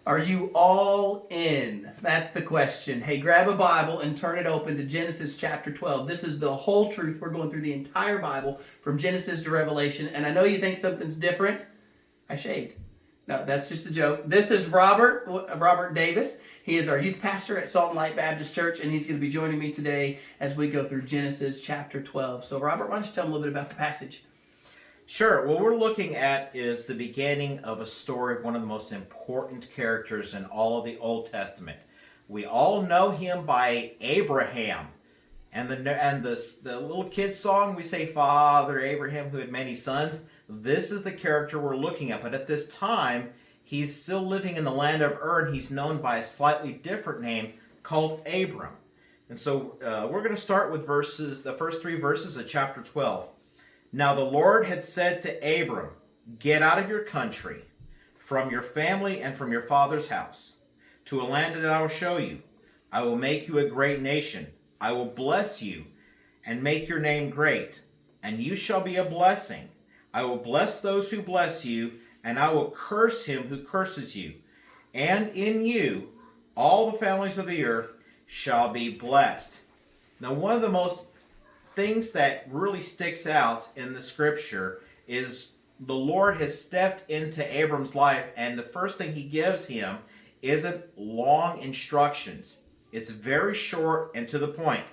Are you all in? That's the question. Hey, grab a Bible and turn it open to Genesis chapter 12. This is the whole truth. We're going through the entire Bible from Genesis to Revelation. And I know you think something's different. I shaved. No, that's just a joke. This is Robert Davis. He is our youth pastor at Salt and Light Baptist Church, and he's going to be joining me today as we go through Genesis chapter 12. So, Robert, why don't you tell him a little bit about the passage? Sure. What we're looking at is the beginning of a story of one of the most important characters in all of the Old Testament. We all know him by Abraham. And the little kid song, we say, Father Abraham, who had many sons. This is the character we're looking at. But at this time, he's still living in the land of Ur, and he's known by a slightly different name called Abram. And so we're going to start with the first three verses of chapter 12. Now the Lord had said to Abram, get out of your country, from your family and from your father's house, to a land that I will show you. I will make you a great nation. I will bless you and make your name great, and you shall be a blessing. I will bless those who bless you, and I will curse him who curses you. And in you all the families of the earth shall be blessed. Now one of the most things that really sticks out in the scripture is the Lord has stepped into Abram's life, and the first thing he gives him isn't long instructions. It's very short and to the point.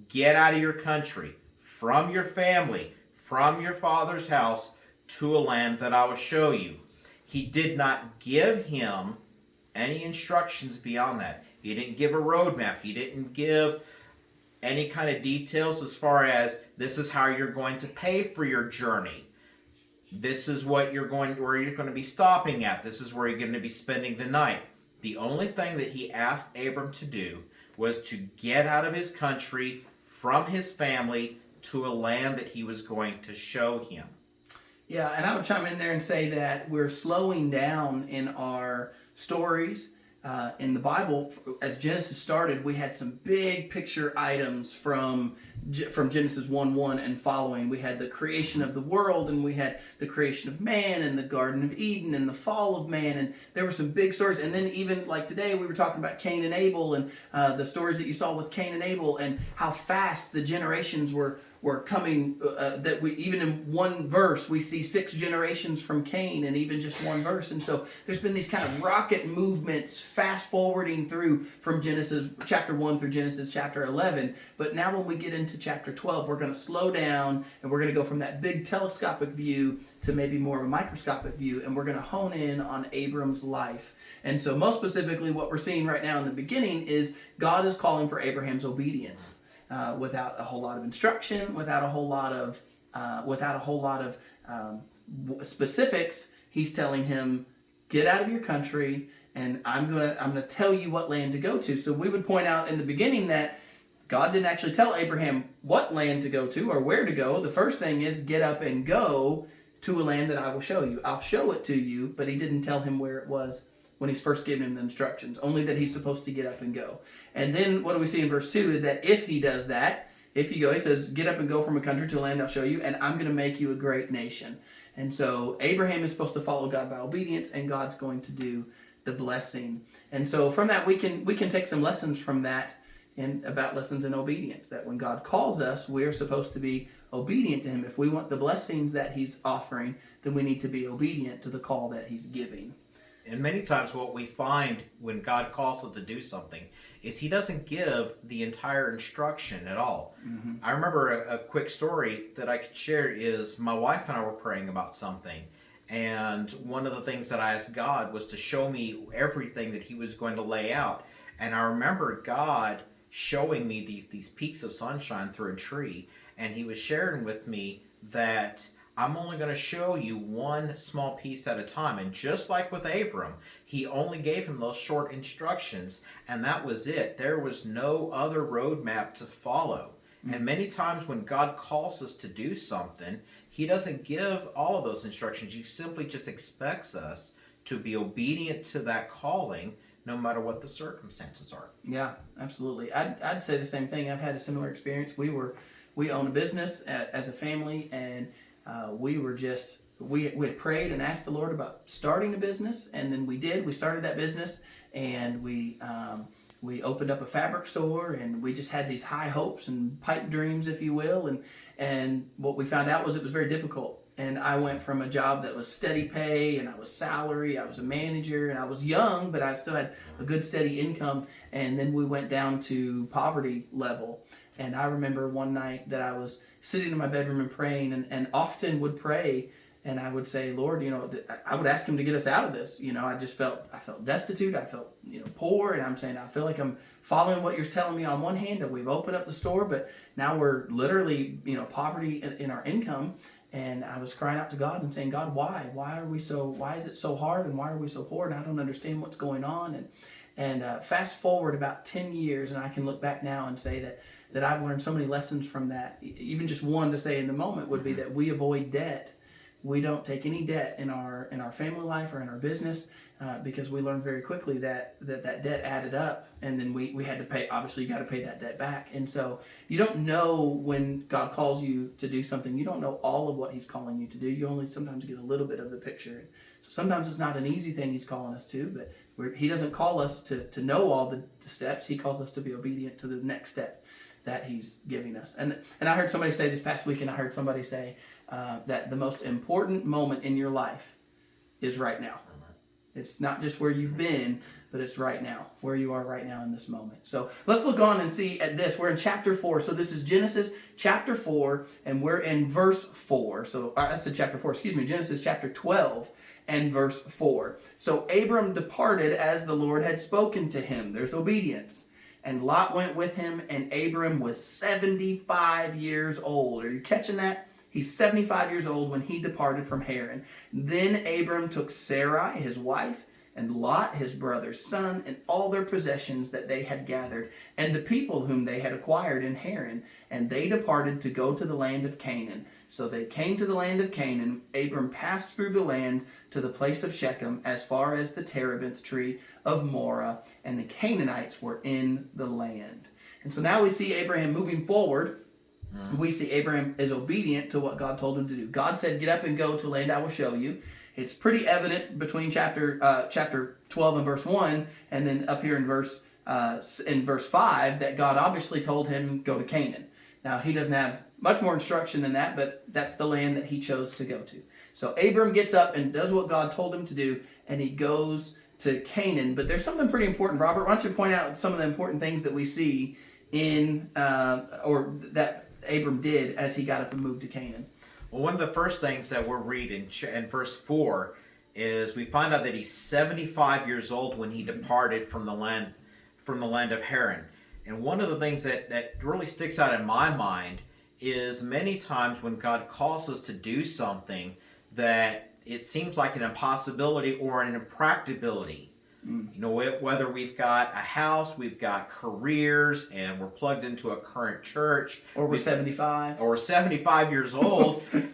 Get out of your country, from your family, from your father's house, to a land that I will show you. He did not give him any instructions beyond that. He didn't give a roadmap. He didn't give any kind of details as far as this is how you're going to pay for your journey. This is where you're going to be stopping at. This is where you're going to be spending the night. The only thing that he asked Abram to do was to get out of his country, from his family, to a land that he was going to show him. Yeah, and I would chime in there and say that we're slowing down in our stories. In the Bible, as Genesis started, we had some big picture items from Genesis 1:1 and following. We had the creation of the world, and we had the creation of man, and the Garden of Eden, and the fall of man, and there were some big stories. And then even like today, we were talking about Cain and Abel, and the stories that you saw with Cain and Abel, and how fast the generations were coming, that we even in one verse we see 6 generations from Cain in even just one verse. And so there's been these kind of rocket movements fast forwarding through from Genesis chapter 1 through Genesis chapter 11. But now when we get into chapter 12, we're going to slow down, and we're going to go from that big telescopic view to maybe more of a microscopic view, and we're going to hone in on Abram's life. And so most specifically, what we're seeing right now in the beginning is God is calling for Abraham's obedience. Without a whole lot of instruction, without a whole lot of specifics, he's telling him, get out of your country, and I'm gonna tell you what land to go to. So we would point out in the beginning that God didn't actually tell Abraham what land to go to or where to go. The first thing is get up and go to a land that I will show you. I'll show it to you, but he didn't tell him where it was when he's first giving him the instructions, only that he's supposed to get up and go. And then what do we see in verse 2 is that if he does that, if you go, he says, get up and go from a country to a land I'll show you, and I'm going to make you a great nation. And so Abraham is supposed to follow God by obedience, and God's going to do the blessing. And so from that, we can take some lessons from that and about lessons in obedience, that when God calls us, we're supposed to be obedient to him. If we want the blessings that he's offering, then we need to be obedient to the call that he's giving. And many times what we find when God calls us to do something is he doesn't give the entire instruction at all. Mm-hmm. I remember a quick story that I could share is my wife and I were praying about something. And one of the things that I asked God was to show me everything that he was going to lay out. And I remember God showing me these peaks of sunshine through a tree. And he was sharing with me that I'm only going to show you one small piece at a time. And just like with Abram, he only gave him those short instructions, and that was it. There was no other roadmap to follow. Mm-hmm. And many times when God calls us to do something, he doesn't give all of those instructions. He simply just expects us to be obedient to that calling, no matter what the circumstances are. Yeah, absolutely. I'd say the same thing. I've had a similar experience. We own a business as a family, and we were just we had prayed and asked the Lord about starting a business, and then we did. We started that business, and we opened up a fabric store, and we just had these high hopes and pipe dreams, if you will. And what we found out was it was very difficult. And I went from a job that was steady pay, and I was salary, I was a manager, and I was young, but I still had a good steady income. And then we went down to poverty level. And I remember one night that I was sitting in my bedroom and praying, and often would pray, and I would say, Lord, I would ask him to get us out of this. I felt destitute, I felt, poor, and I'm saying, I feel like I'm following what you're telling me on one hand, and we've opened up the store, but now we're literally, poverty in our income. And I was crying out to God and saying, God, why? Why is it so hard, and why are we so poor? And I don't understand what's going on. And fast forward about 10 years, and I can look back now and say that I've learned so many lessons from that. Even just one to say in the moment would be that we avoid debt. We don't take any debt in our family life or in our business because we learned very quickly that debt added up, and then we had to pay. Obviously, you got to pay that debt back. And so you don't know when God calls you to do something. You don't know all of what He's calling you to do. You only sometimes get a little bit of the picture. So sometimes it's not an easy thing He's calling us to, but He doesn't call us to know all the steps. He calls us to be obedient to the next step that He's giving us. And I heard somebody say this past week, and I heard somebody say that the most important moment in your life is right now. It's not just where you've been, but it's right now, where you are right now in this moment. So let's look on and see at this. We're in chapter 4. So this is Genesis chapter 4, and we're in verse 4. So I said chapter 4, Genesis chapter 12 and verse 4. So Abram departed as the Lord had spoken to him. There's obedience. And Lot went with him, and Abram was 75 years old. Are you catching that? He's 75 years old when he departed from Haran. Then Abram took Sarai, his wife, and Lot, his brother's son, and all their possessions that they had gathered, and the people whom they had acquired in Haran, and they departed to go to the land of Canaan. So they came to the land of Canaan. Abram passed through the land to the place of Shechem, as far as the terebinth tree of Moreh, and the Canaanites were in the land. And so now we see Abraham moving forward. We see Abraham is obedient to what God told him to do. God said, get up and go to a land I will show you. It's pretty evident between chapter 12 and verse 1, and then up here in verse 5, that God obviously told him, go to Canaan. Now, he doesn't have much more instruction than that, but that's the land that he chose to go to. So Abram gets up and does what God told him to do, and he goes to Canaan. But there's something pretty important. Robert, why don't you point out some of the important things that we see in, or that Abram did as he got up and moved to Canaan? Well, one of the first things that we're reading in verse 4 is we find out that he's 75 years old when he departed from the land of Haran. And one of the things that really sticks out in my mind is many times when God calls us to do something that it seems like an impossibility or an impracticability. Whether we've got a house, we've got careers, and we're plugged into a current church, or we're 75, or we're 75 years old, and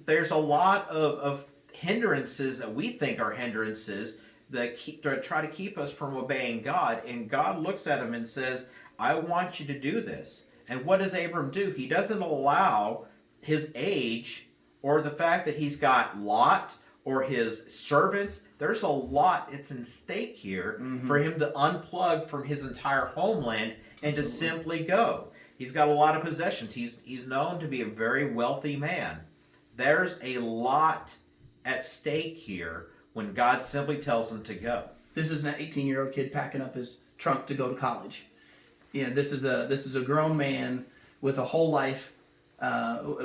there's a lot of hindrances that we think are hindrances that try to keep us from obeying God. And God looks at him and says, "I want you to do this." And what does Abram do? He doesn't allow his age or the fact that he's got Lot or his servants. There's a lot that's in stake here for him to unplug from his entire homeland and to simply go. He's got a lot of possessions. He's known to be a very wealthy man. There's a lot at stake here when God simply tells him to go. This is an 18-year-old kid packing up his trunk to go to college. This is a grown man with a whole life,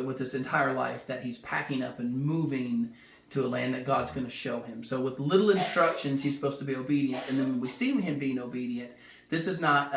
with this entire life that he's packing up and moving to a land that God's going to show him. So with little instructions, he's supposed to be obedient. And then when we see him being obedient, this is not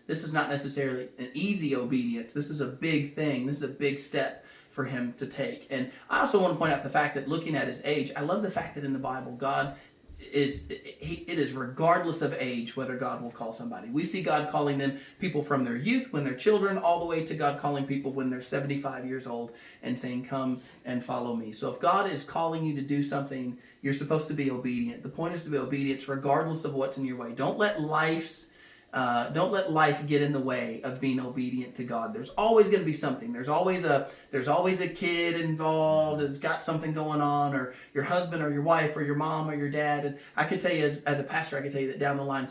necessarily an easy obedience. This is a big thing. This is a big step for him to take. And I also want to point out the fact that looking at his age, I love the fact that in the Bible, God it is regardless of age whether God will call somebody. We see God calling them people from their youth, when they're children, all the way to God calling people when they're 75 years old and saying, come and follow me. So if God is calling you to do something, you're supposed to be obedient. The point is to be obedient regardless of what's in your way. Don't let life's Don't let life get in the way of being obedient to God. There's always going to be something. There's always a kid involved that's got something going on, or your husband or your wife or your mom or your dad. And I could tell you as a pastor, I could tell you that down the line,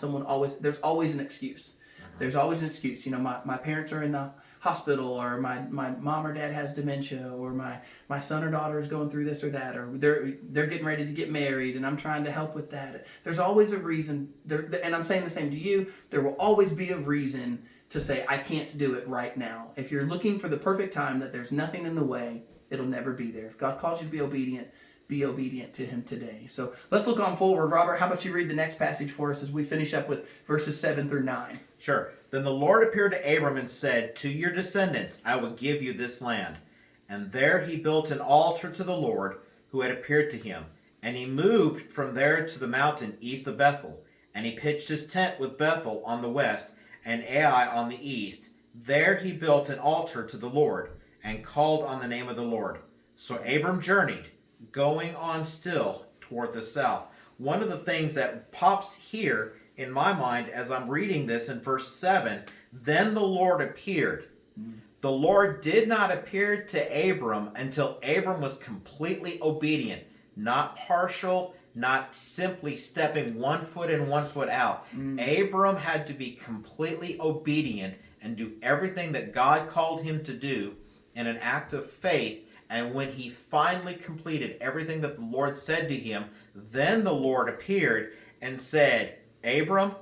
there's always an excuse. There's always an excuse. My parents are in the hospital, or my mom or dad has dementia, or my son or daughter is going through this or that, or they're getting ready to get married and I'm trying to help with that. There's always a reason, and I'm saying the same to you. There will always be a reason to say, I can't do it right now. If you're looking for the perfect time that there's nothing in the way, it'll never be there. If God calls you to be obedient to him today. So let's look on forward. Robert, how about you read the next passage for us as we finish up with verses 7 through 9? Sure. Then the Lord appeared to Abram and said, to your descendants I will give you this land. And there he built an altar to the Lord who had appeared to him. And he moved from there to the mountain east of Bethel. And he pitched his tent with Bethel on the west and Ai on the east. There he built an altar to the Lord and called on the name of the Lord. So Abram journeyed, going on still toward the south. One of the things that pops here in my mind as I'm reading this in verse 7, then the Lord appeared. The Lord did not appear to Abram until Abram was completely obedient, not partial, not simply stepping 1 foot in, 1 foot out. Abram had to be completely obedient and do everything that God called him to do in an act of faith. And when he finally completed everything that the Lord said to him, then the Lord appeared and said, Abram,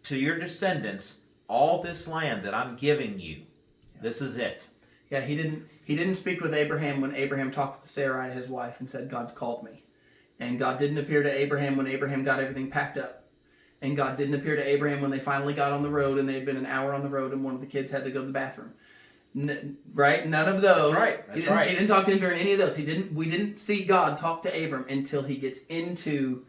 to your descendants, all this land that I'm giving you, this is it. Yeah, he didn't speak with Abraham when Abraham talked with Sarai, his wife, and said, God's called me. And God didn't appear to Abraham when Abraham got everything packed up. And God didn't appear to Abraham when they finally got on the road and they'd been an hour on the road and one of the kids had to go to the bathroom. Right? None of those. That's right. He didn't talk to him during any of those. We didn't see God talk to Abram until he gets into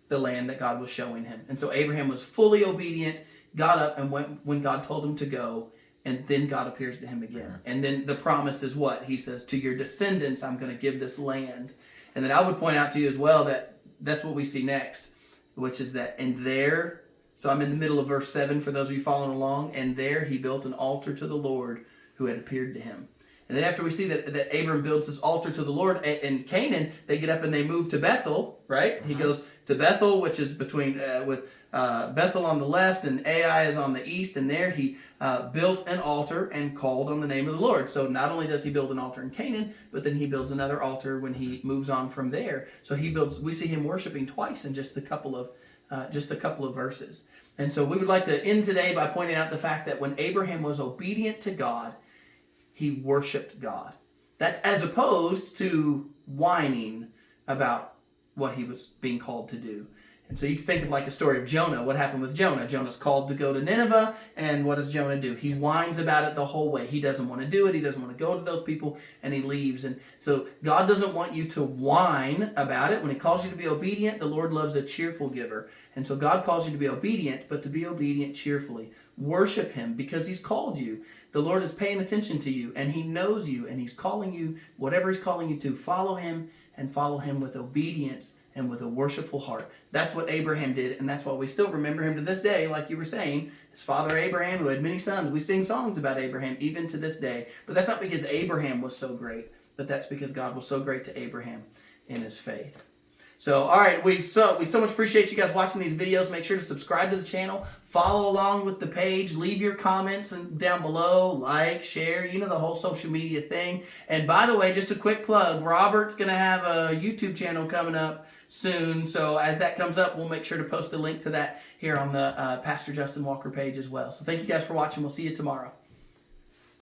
the land that God was showing him. And so Abraham was fully obedient, got up and went when God told him to go, and then God appears to him again. And then the promise is what? He says, to your descendants, I'm going to give this land. And then I would point out to you as well that that's what we see next, which is that, and there, so I'm in the middle of verse 7 for those of you following along, and there he built an altar to the Lord who had appeared to him. And then after we see that Abram builds this altar to the Lord in Canaan, they get up and they move to Bethel, right? He goes to Bethel, which is between with Bethel on the left and Ai is on the east. And there he built an altar and called on the name of the Lord. So not only does he build an altar in Canaan, but then he builds another altar when he moves on from there. So we see him worshiping twice in just a couple of verses. And so we would like to end today by pointing out the fact that when Abraham was obedient to God, he worshiped God. That's as opposed to whining about what he was being called to do. And so you think of like a story of Jonah. What happened with Jonah? Jonah's called to go to Nineveh, and what does Jonah do? He whines about it the whole way. He doesn't want to do it. He doesn't want to go to those people, and he leaves. And so God doesn't want you to whine about it. When he calls you to be obedient, the Lord loves a cheerful giver. And so God calls you to be obedient, but to be obedient cheerfully. Worship him because he's called you. The Lord is paying attention to you, and he knows you, and he's calling you, whatever he's calling you to, follow him, and follow him with obedience and with a worshipful heart. That's what Abraham did, and that's why we still remember him to this day, like you were saying. His father Abraham, who had many sons. We sing songs about Abraham even to this day. But that's not because Abraham was so great, but that's because God was so great to Abraham in his faith. So, all right, we so much appreciate you guys watching these videos. Make sure to subscribe to the channel, follow along with the page, leave your comments down below, like, share, the whole social media thing. And by the way, just a quick plug, Robert's going to have a YouTube channel coming up soon. So as that comes up, we'll make sure to post a link to that here on the Pastor Justin Walker page as well. So thank you guys for watching. We'll see you tomorrow.